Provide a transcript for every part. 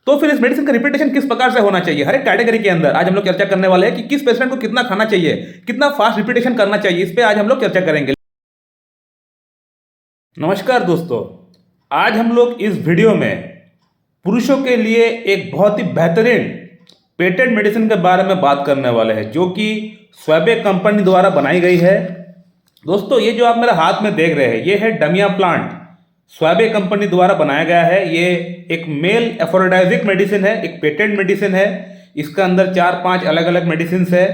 तो फिर इस मेडिसिन का रिपीटेशन किस प्रकार से होना चाहिए हर एक कैटेगरी के अंदर आज हम लोग चर्चा करने वाले हैं कि किस पेशेंट को कितना खाना चाहिए, कितना फास्ट रिपीटेशन करना चाहिए, इस पे आज हम लोग चर्चा करेंगे। नमस्कार दोस्तों, आज हम लोग इस वीडियो में पुरुषों के लिए एक बहुत ही बेहतरीन पेटेंट मेडिसिन के बारे में बात करने वाले हैं जो कि स्वैबे कंपनी द्वारा बनाई गई है। दोस्तों, ये जो आप मेरे हाथ में देख रहे हैं ये है डमिया प्लांट, स्वैबे कंपनी द्वारा बनाया गया है। ये एक मेल एफोरोडाइजिक मेडिसिन है, एक पेटेंट मेडिसिन है। इसका अंदर 4-5 अलग अलग मेडिसिन है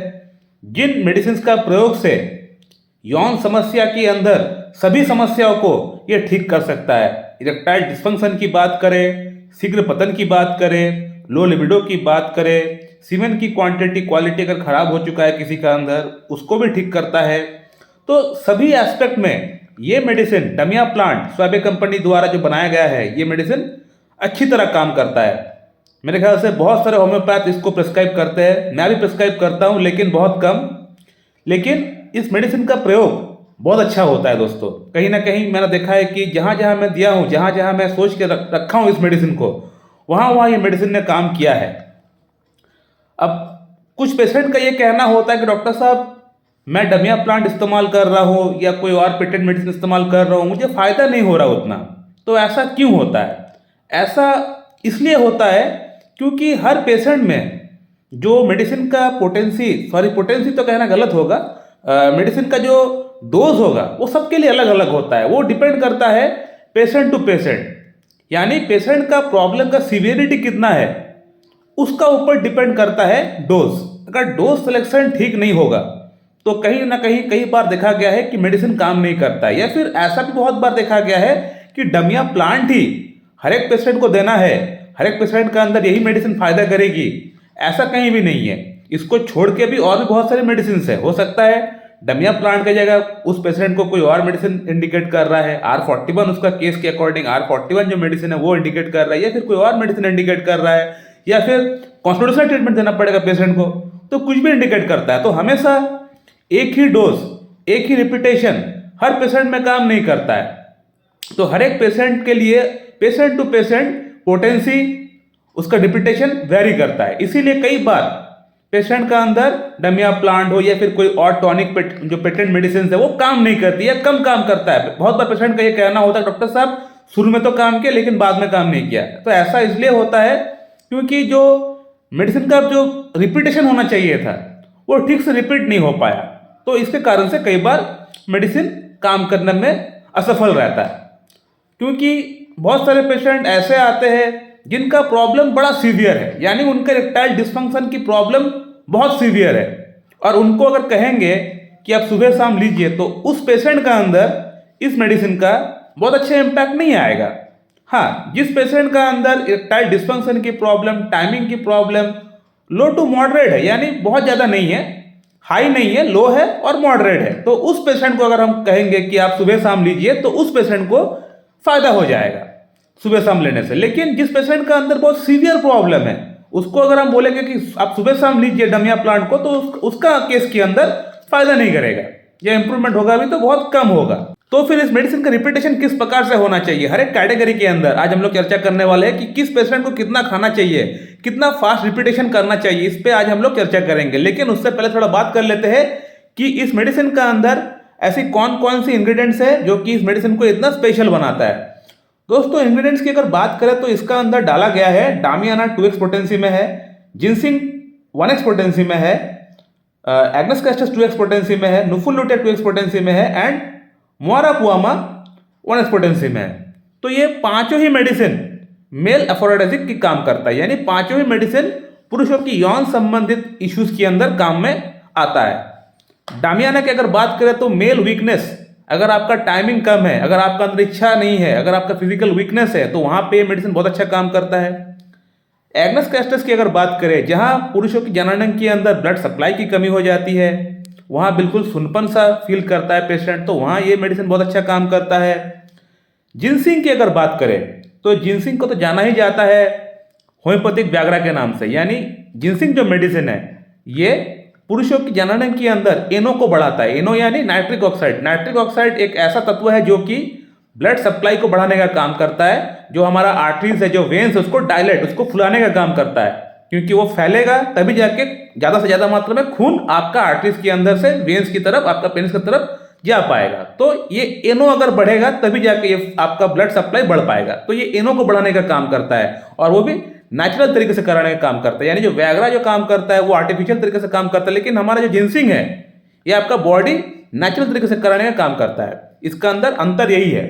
जिन मेडिसिन का प्रयोग से यौन समस्या के अंदर सभी समस्याओं को ये ठीक कर सकता है। इरेक्टाइल डिस्फंक्शन की बात करें, शीघ्र पतन की बात करें, लो लिबिडो की बात करें, सीमेन की क्वालिटी अगर खराब हो चुका है किसी का अंदर उसको भी ठीक करता है। तो सभी एस्पेक्ट में ये मेडिसिन डमिया प्लांट स्वैबे कंपनी द्वारा जो बनाया गया है ये मेडिसिन अच्छी तरह काम करता है। मेरे ख्याल से बहुत सारे होम्योपैथ इसको प्रिस्क्राइब करते हैं, मैं भी प्रिस्क्राइब करता हूँ लेकिन बहुत कम। लेकिन इस मेडिसिन का प्रयोग बहुत अच्छा होता है दोस्तों। कहीं ना कहीं मैंने देखा है कि जहाँ जहाँ मैं दिया हूँ, जहाँ जहाँ मैं सोच के रखा हूँ इस मेडिसिन को, वहाँ वहाँ ये मेडिसिन ने काम किया है। अब कुछ पेशेंट का ये कहना होता है कि डॉक्टर साहब मैं डमिया प्लांट इस्तेमाल कर रहा हूँ या कोई और पेटेंट मेडिसिन इस्तेमाल कर रहा हूँ, मुझे फ़ायदा नहीं हो रहा उतना। तो ऐसा क्यों होता है? ऐसा इसलिए होता है क्योंकि हर पेशेंट में जो मेडिसिन का पोटेंसी तो कहना गलत होगा, मेडिसिन का जो डोज होगा वो सबके लिए अलग अलग होता है। वो डिपेंड करता है पेशेंट टू पेशेंट, यानी पेशेंट का प्रॉब्लम का सीवियरिटी कितना है उसका ऊपर डिपेंड करता है डोज। अगर डोज सिलेक्शन ठीक नहीं होगा तो कहीं ना कहीं कई बार देखा गया है कि मेडिसिन काम नहीं करता है, या फिर ऐसा भी बहुत बार देखा गया है कि डमिया प्लांट ही हर एक पेशेंट को देना है, हर एक पेशेंट का अंदर यही मेडिसिन फायदा करेगी, ऐसा कहीं भी नहीं है। इसको छोड़ के भी और भी बहुत सारे मेडिसिन है। हो सकता है डमिया प्लांट की जगह उस पेशेंट को कोई और मेडिसिन इंडिकेट कर रहा है, R41 उसका केस के अकॉर्डिंग R41 जो मेडिसिन है वो इंडिकेट कर रहा है, या फिर कोई और मेडिसिन इंडिकेट कर रहा है, या फिर कॉन्स्टिट्यूशनल ट्रीटमेंट देना पड़ेगा पेशेंट को, तो कुछ भी इंडिकेट करता है। तो हमेशा एक ही डोज, एक ही रिपीटेशन हर पेशेंट में काम नहीं करता है। तो हर एक पेशेंट के लिए पेशेंट टू पेशेंट पोटेंसी उसका रिपीटेशन वेरी करता है। इसीलिए कई बार पेशेंट का अंदर डमिया प्लांट हो या फिर कोई और टॉनिक जो पेटेंट मेडिसिन है वो काम नहीं करती है, कम काम करता है। बहुत बार पेशेंट का ये कहना होता है डॉक्टर साहब शुरू में तो काम किया लेकिन बाद में काम नहीं किया। तो ऐसा इसलिए होता है क्योंकि जो मेडिसिन का जो रिपीटेशन होना चाहिए था वो ठीक से रिपीट नहीं हो पाया। तो इसके कारण से कई बार मेडिसिन काम करने में असफल रहता है, क्योंकि बहुत सारे पेशेंट ऐसे आते हैं जिनका प्रॉब्लम बड़ा सीवियर है, यानी उनका इरेक्टाइल डिस्फंक्शन की प्रॉब्लम बहुत सीवियर है, और उनको अगर कहेंगे कि आप सुबह शाम लीजिए तो उस पेशेंट का अंदर इस मेडिसिन का बहुत अच्छा इम्पैक्ट नहीं आएगा। हाँ, जिस पेशेंट का अंदर इरेक्टाइल डिस्फंक्शन की प्रॉब्लम, टाइमिंग की प्रॉब्लम लो टू मॉडरेट है, यानी बहुत ज़्यादा नहीं है, हाई नहीं है, लो है और मॉडरेट है, तो उस पेशेंट को अगर हम कहेंगे कि आप सुबह शाम लीजिए तो उस पेशेंट को फायदा हो जाएगा सुबह शाम लेने से। लेकिन जिस पेशेंट का अंदर बहुत सीवियर प्रॉब्लम है उसको अगर हम बोलेंगे कि आप सुबह शाम लीजिए डमिया प्लांट को, तो उसका केस के अंदर फायदा नहीं करेगा, या इंप्रूवमेंट होगा भी तो बहुत कम होगा। तो फिर इस मेडिसिन का रिपीटेशन किस प्रकार से होना चाहिए हर एक कैटेगरी के अंदर आज हम लोग चर्चा करने वाले हैं कि किस पेशेंट को कितना खाना चाहिए, कितना फास्ट रिपीटेशन करना चाहिए, इस पे आज हम लोग चर्चा करेंगे। लेकिन उससे पहले थोड़ा बात कर लेते हैं कि इस मेडिसिन का अंदर ऐसी कौन कौन सी इंग्रेडिएंट्स है जो कि इस मेडिसिन को इतना स्पेशल बनाता है। दोस्तों, इंग्रेडिएंट्स की अगर बात करें तो इसका अंदर डाला गया है डामियाना 2x पोटेंसी में है, जिनसिंग 1x पोटेंसी में है, एग्नस कैस्टस 2x पोटेंसी में है, नुफुल लुटिया 2x पोटेंसी में है एंड मोरापुआमा 1x पोटेंसी में है। तो ये पांचों ही मेडिसिन मेल एफोरोडाइजिक की काम करता है, यानी पांचों ही मेडिसिन पुरुषों की यौन संबंधित इश्यूज के अंदर काम में आता है। डामियाना की अगर बात करें तो मेल वीकनेस, अगर आपका टाइमिंग कम है, अगर आपका अंदर इच्छा नहीं है, अगर आपका फिजिकल वीकनेस है तो वहां पे मेडिसिन बहुत अच्छा काम करता है। एग्नस कैस्टस की अगर बात करें, जहां पुरुषों की जननांग के अंदर ब्लड सप्लाई की कमी हो जाती है, वहां बिल्कुल सुनपन सा फील करता है पेशेंट, तो वहां ये मेडिसिन बहुत अच्छा काम करता है। जिनसिंग की अगर बात करें तो जिनसिंग को तो जाना ही जाता है होम्योपैथिक व्याग्रा के नाम से, यानी जिनसिंग जो मेडिसिन है ये पुरुषों की जननांग के अंदर एनो को बढ़ाता है। एनो यानी नाइट्रिक ऑक्साइड। नाइट्रिक ऑक्साइड एक ऐसा तत्व है जो कि ब्लड सप्लाई को बढ़ाने का काम करता है, जो हमारा आर्टरीज है, जो वेन्स है, उसको डायलेट, उसको फुलाने का काम करता है, क्योंकि वो फैलेगा तभी जाके ज़्यादा से ज़्यादा मात्रा में खून आपका आर्टरीज के अंदर से वेन्स की तरफ, आपका पेनिस की तरफ जा पाएगा। तो ये एनो अगर बढ़ेगा तभी जाके ये आपका ब्लड सप्लाई बढ़ पाएगा। तो ये एनो को बढ़ाने का काम करता है, और वो भी नेचुरल तरीके से कराने का काम करता है। यानी जो वैग्रा जो काम करता है वो आर्टिफिशियल तरीके से काम करता है, लेकिन हमारा जो जिंसिंग है ये आपका बॉडी नेचुरल तरीके से कराने का काम करता है। इसका अंदर अंतर यही है।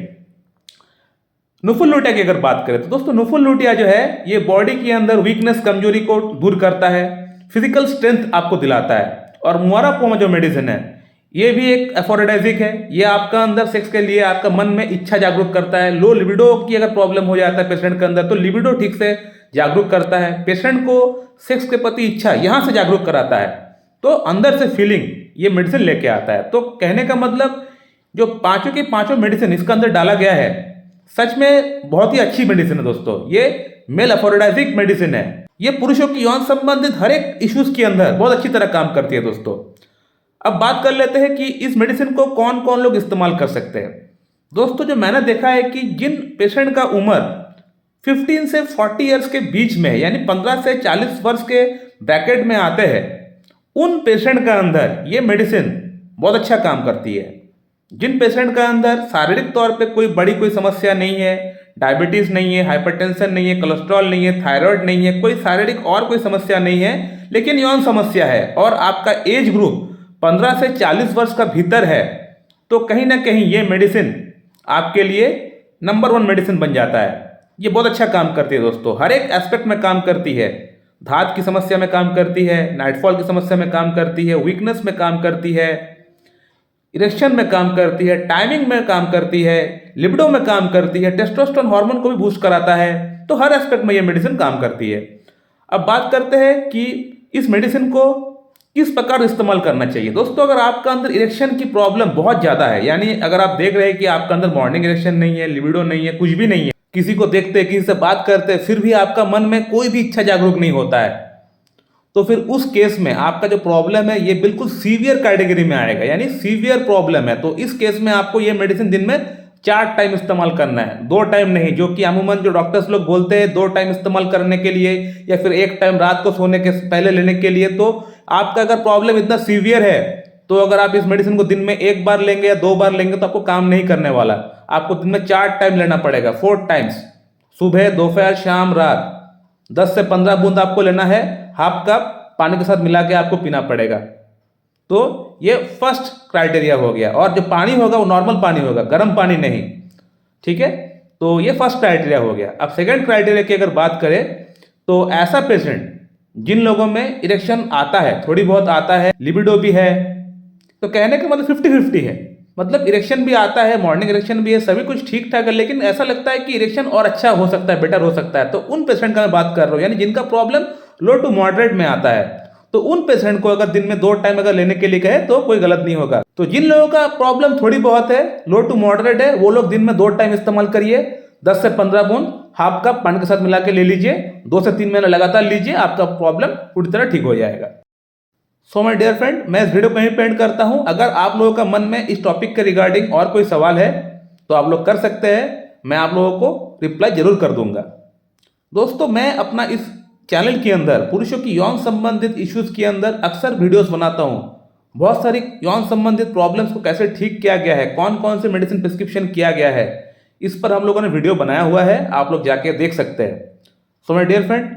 नुफुल लुटिया की अगर बात करें तो दोस्तों, नुफुल लुटिया जो है ये बॉडी के अंदर वीकनेस, कमजोरी को दूर करता है, फिजिकल स्ट्रेंथ आपको दिलाता है। और मुआरा पोमा जो मेडिसिन है ये भी एक एफोरोडाइजिक है। ये आपका अंदर सेक्स के लिए आपका मन में इच्छा जागरूक करता है। लो लिबिडो की अगर प्रॉब्लम हो जाता है पेशेंट के अंदर, तो लिबिडो ठीक से जागरूक करता है, पेशेंट को सेक्स के प्रति इच्छा यहां से जागरूक कराता है। तो अंदर से फीलिंग ये मेडिसिन लेके आता है। तो कहने का मतलब जो पांचों की पांचों मेडिसिन इसका अंदर डाला गया है, सच में बहुत ही अच्छी मेडिसिन है दोस्तों। ये मेल एफोरोडाइजिक मेडिसिन है। ये पुरुषों की यौन संबंधित हर एक इश्यूज के अंदर बहुत अच्छी तरह काम करती है दोस्तों। अब बात कर लेते हैं कि इस मेडिसिन को कौन कौन लोग इस्तेमाल कर सकते हैं। दोस्तों, जो मैंने देखा है कि जिन पेशेंट का उम्र 15 से 40 ईयर्स के बीच में, यानी 15 से 40 वर्ष के ब्रैकेट में आते हैं, उन पेशेंट का अंदर ये मेडिसिन बहुत अच्छा काम करती है। जिन पेशेंट का अंदर शारीरिक तौर पे कोई समस्या नहीं है, डायबिटीज नहीं है, हाइपरटेंशन नहीं है, कोलेस्ट्रॉल नहीं है, थायराइड नहीं है, कोई शारीरिक और कोई समस्या नहीं है, लेकिन यौन समस्या है, और आपका एज ग्रुप 15 से 40 वर्ष का भीतर है, तो कहीं ना कहीं ये मेडिसिन आपके लिए नंबर 1 मेडिसिन बन जाता है। ये बहुत अच्छा काम करती है दोस्तों, हर एक एस्पेक्ट में काम करती है। धात की समस्या में काम करती है, नाइटफॉल की समस्या में काम करती है, वीकनेस में काम करती है, इरेक्शन में काम करती है, टाइमिंग में काम करती है, लिबिडो में काम करती है, टेस्टोस्टेरोन हार्मोन को भी बूस्ट कराता है। तो हर एस्पेक्ट में ये मेडिसिन काम करती है। अब बात करते हैं कि इस मेडिसिन को किस प्रकार इस्तेमाल करना चाहिए। दोस्तों, अगर आपका अंदर इरेक्शन की प्रॉब्लम बहुत ज़्यादा है, यानी अगर आप देख रहे हैं कि आपका अंदर मॉर्निंग इरेक्शन नहीं है, लिबिडो नहीं है, कुछ भी नहीं है, किसी को देखते, किसी से बात करते, फिर भी आपका मन में कोई भी इच्छा जागरूक नहीं होता है, तो फिर उस केस में आपका जो प्रॉब्लम है ये बिल्कुल सीवियर कैटेगरी में आएगा, यानी सीवियर प्रॉब्लम है। तो इस केस में आपको ये मेडिसिन दिन में 4 टाइम इस्तेमाल करना है, 2 टाइम नहीं, जो कि अमूमन जो डॉक्टर्स लोग बोलते हैं 2 टाइम इस्तेमाल करने के लिए, या फिर 1 टाइम रात को सोने के पहले लेने के लिए। तो आपका अगर प्रॉब्लम इतना सीवियर है, तो अगर आप इस मेडिसिन को दिन में 1 बार लेंगे या 2 बार लेंगे तो आपको काम नहीं करने वाला। आपको दिन में 4 टाइम लेना पड़ेगा, 4 टाइम्स, सुबह, दोपहर, शाम, रात। 10 से 15 बूंद आपको लेना है, हाफ कप पानी के साथ मिला के आपको पीना पड़ेगा। तो ये फर्स्ट क्राइटेरिया हो गया। और जो पानी होगा वो नॉर्मल पानी होगा, गर्म पानी नहीं, ठीक है। तो ये फर्स्ट क्राइटेरिया हो गया। अब सेकंड क्राइटेरिया की अगर बात करें तो ऐसा पेशेंट जिन लोगों में इरेक्शन आता है, थोड़ी बहुत आता है, लिबिडो भी है, तो कहने का मतलब 50-50 है, मतलब इरेक्शन भी आता है, मॉर्निंग इरेक्शन भी है, सभी कुछ ठीक ठाक है, लेकिन ऐसा लगता है कि इरेक्शन और अच्छा हो सकता है, बेटर हो सकता है। तो उन पेशेंट का मैं बात कर रहा हूँ, यानी जिनका प्रॉब्लम लो टू मॉडरेट में आता है। तो उन पेशेंट को अगर दिन में 2 टाइम अगर लेने के लिए कहे तो कोई गलत नहीं होगा। तो जिन लोगों का प्रॉब्लम थोड़ी बहुत है, लो टू मॉडरेट है, वो लोग दिन में 2 टाइम इस्तेमाल करिए। 10 से 15 बूंद हाफ कप पानी के साथ मिला के ले लीजिए, 2 से 3 महीने लगातार लीजिए, आपका प्रॉब्लम पूरी तरह ठीक हो जाएगा। सो माय डियर फ्रेंड, मैं इस वीडियो को यहीं पे एंड करता हूं। अगर आप लोगों का मन में इस टॉपिक के रिगार्डिंग और कोई सवाल है तो आप लोग कर सकते हैं, मैं आप लोगों को रिप्लाई जरूर कर दूंगा। दोस्तों, मैं अपना इस चैनल के अंदर पुरुषों की यौन संबंधित इश्यूज के अंदर अक्सर वीडियोस बनाता हूं। बहुत सारी यौन संबंधित प्रॉब्लम्स को कैसे ठीक किया गया है, कौन कौन से मेडिसिन प्रिस्क्रिप्शन किया गया है, इस पर हम लोगों ने वीडियो बनाया हुआ है, आप लोग जाके देख सकते हैं। So my dear friend,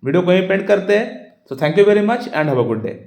video को यहीं पे एंड करते हैं। So thank you very much and have a good day.